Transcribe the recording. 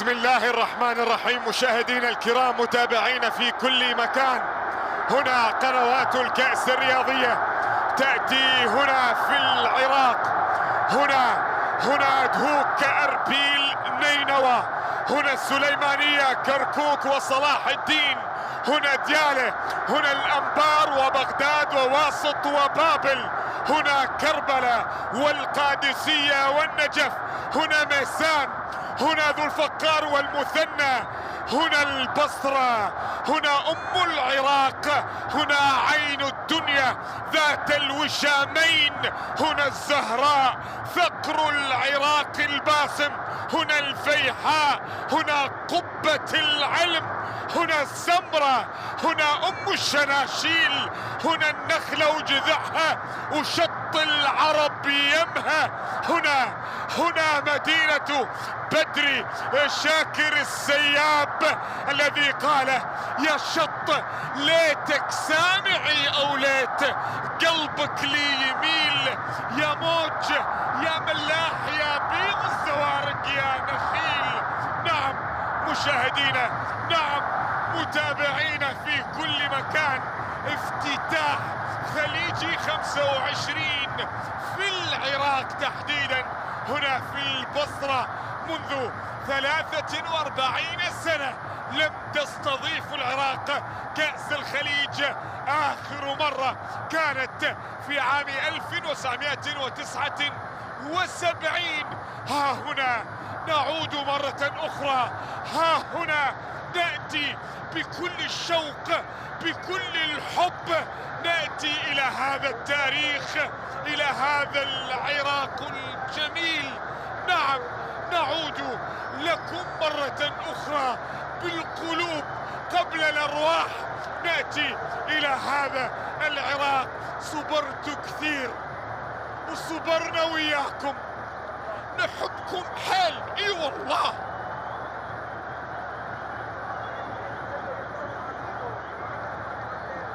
بسم الله الرحمن الرحيم. مشاهدينا الكرام، متابعينا في كل مكان، هنا قنوات الكأس الرياضية تأتي هنا في العراق. هنا دهوك، أربيل، نينوى، هنا السليمانية، كركوك وصلاح الدين، هنا ديالى، هنا الأنبار وبغداد وواسط وبابل، هنا كربلاء والقادسية والنجف، هنا ميسان، هنا ذو الفقار والمثنى، هنا البصرة، هنا أم العراق، هنا عين الدنيا ذات الوشامين، هنا الزهراء ثقر العراق الباسم، هنا الفيحاء، هنا قبة العلم، هنا السمرة، هنا أم الشناشيل، هنا النخلة وجذعها وشط العرب يمها، هنا مدينة بدري شاكر السياب الذي قال: يا شط ليتك سامعي أو ليت قلبك لي يميل، يا موج يا ملاح يا بيض الزوارق يا نخيل. نعم مشاهدينا، نعم متابعينا في كل مكان، افتتاح خليجي 25 في العراق تحديدا، هنا في البصرة. منذ 43 سنة لم تستضيف العراق كأس الخليج، آخر مرة كانت في عام 1979. ها هنا نعود مرة أخرى، ها هنا نأتي بكل الشوق، بكل الحب، نأتي إلى هذا التاريخ، إلى هذا العراق الجميل. نعم نعود لكم مرة أخرى بالقلوب قبل الأرواح، نأتي إلى هذا العراق. صبرت كثير وصبرنا وياكم، نحبكم حيل، اي والله.